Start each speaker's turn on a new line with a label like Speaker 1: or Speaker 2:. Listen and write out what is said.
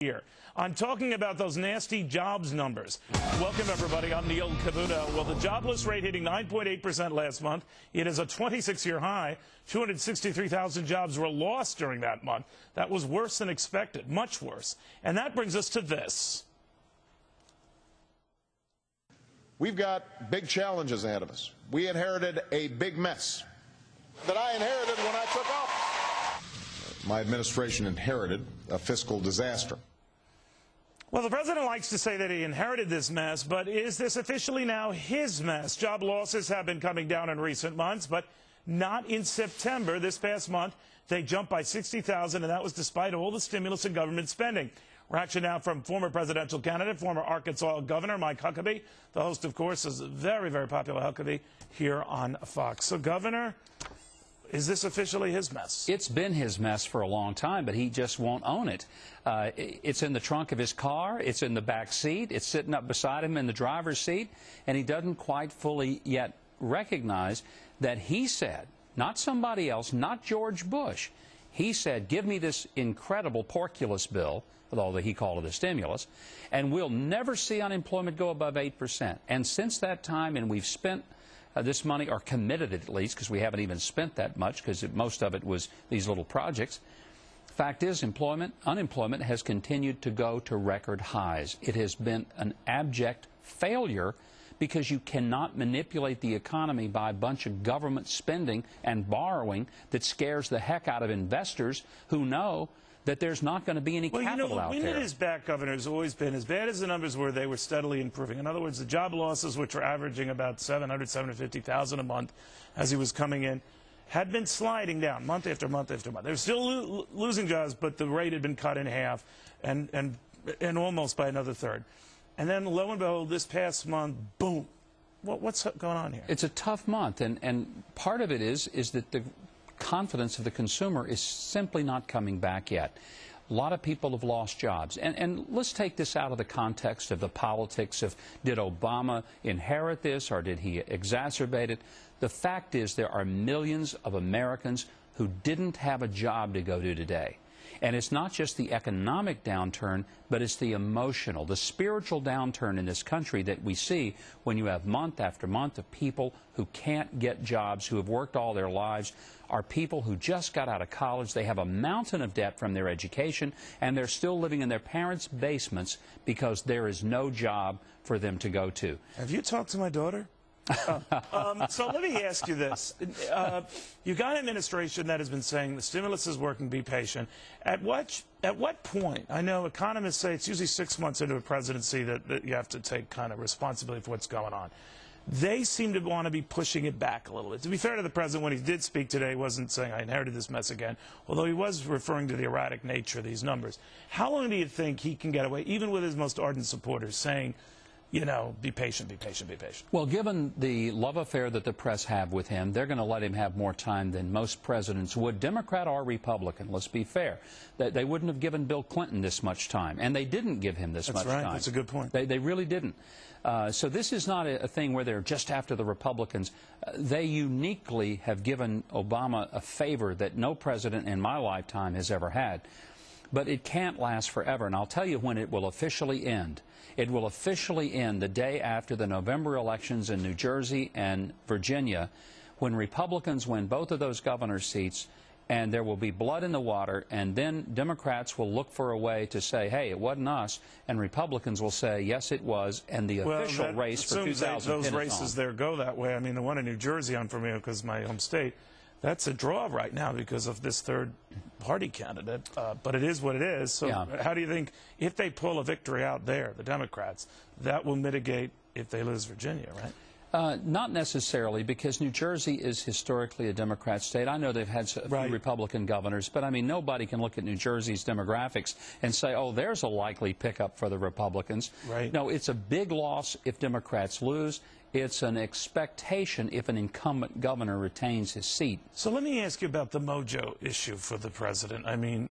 Speaker 1: Here. I'm talking about those nasty jobs numbers. Welcome, everybody. I'm Neil Cavuto. Well, the jobless rate hitting 9.8% last month. It is a 26-year high. 263,000 jobs were lost during that month. That was worse than expected, much worse. And that brings us to this.
Speaker 2: We've got big challenges ahead of us. We inherited a big mess that I inherited when I took office. My administration inherited a fiscal disaster.
Speaker 1: Well, the president likes to say that he inherited this mess, but is this officially now his mess? Job losses have been coming down in recent months, but not in September. This past month, they jumped by 60,000, and that was despite all the stimulus and government spending. Reaction now from former presidential candidate, former Arkansas Governor Mike Huckabee. The host, of course, is very, very popular Huckabee here on Fox. So, Governor, is this officially his mess?
Speaker 3: It's been his mess for a long time, but he just won't own it. It's in the trunk of his car. It's in the back seat. It's sitting up beside him in the driver's seat. And he doesn't quite fully yet recognize that he said, not somebody else, not George Bush, he said, give me this incredible porculus bill, although he called it a stimulus, and we'll never see unemployment go above 8%. And since that time, and we've spent this money, or committed it at least, because we haven't even spent that much, because most of it was these little projects. Fact is, unemployment has continued to go to record highs. It has been an abject failure because you cannot manipulate the economy by a bunch of government spending and borrowing that scares the heck out of investors who know that there's not going to be any capital out there.
Speaker 1: Wind at his back, Governor, has always been, as bad as the numbers were, they were steadily improving. In other words, the job losses, which were averaging about 750,000 a month as he was coming in, had been sliding down month after month after month. They were still losing jobs, but the rate had been cut in half and almost by another third. And then, lo and behold, this past month, boom. What's going on here?
Speaker 3: It's a tough month, and part of it is that the confidence of the consumer is simply not coming back yet. A lot of people have lost jobs. And let's take this out of the context of the politics of, did Obama inherit this or did he exacerbate it? The fact is there are millions of Americans who didn't have a job to go to today. And it's not just the economic downturn, but it's the emotional, the spiritual downturn in this country that we see when you have month after month of people who can't get jobs, who have worked all their lives, are people who just got out of college. They have a mountain of debt from their education, and they're still living in their parents' basements because there is no job for them to go to.
Speaker 1: Have you talked to my daughter? So let me ask you this. You've got an administration that has been saying the stimulus is working, be patient. At what point, I know economists say it's usually 6 months into a presidency that you have to take kind of responsibility for what's going on. They seem to want to be pushing it back a little bit. To be fair to the president, when he did speak today, he wasn't saying I inherited this mess again, although he was referring to the erratic nature of these numbers. How long do you think he can get away, even with his most ardent supporters, saying, you know, be patient, be patient, be patient?
Speaker 3: Well, given the love affair that the press have with him, they're going to let him have more time than most presidents would, Democrat or Republican. Let's be fair. They wouldn't have given Bill Clinton this much time, and they didn't give him this much time.
Speaker 1: That's right. That's a good point.
Speaker 3: They really didn't. So this is not a thing where they're just after the Republicans. They uniquely have given Obama a favor that no president in my lifetime has ever had. But it can't last forever, and I'll tell you when it will officially end. It will officially end the day after the November elections in New Jersey and Virginia, when Republicans win both of those governor seats, and there will be blood in the water, and then Democrats will look for a way to say, hey, it wasn't us, and Republicans will say, yes, it was, and the official race for 2010
Speaker 1: those races there go that way. I mean, the one in New Jersey, I'm familiar because my home state, that's a draw right now because of this third-party candidate. But it is what it is. So how do you think, if they pull a victory out there, the Democrats, that will mitigate if they lose Virginia, right?
Speaker 3: Not necessarily, because New Jersey is historically a Democrat state. I know they've had a few Republican governors, but I mean, nobody can look at New Jersey's demographics and say, oh, there's a likely pickup for the Republicans.
Speaker 1: Right.
Speaker 3: No, it's a big loss if Democrats lose. It's an expectation if an incumbent governor retains his seat.
Speaker 1: So let me ask you about the mojo issue for the president. I mean,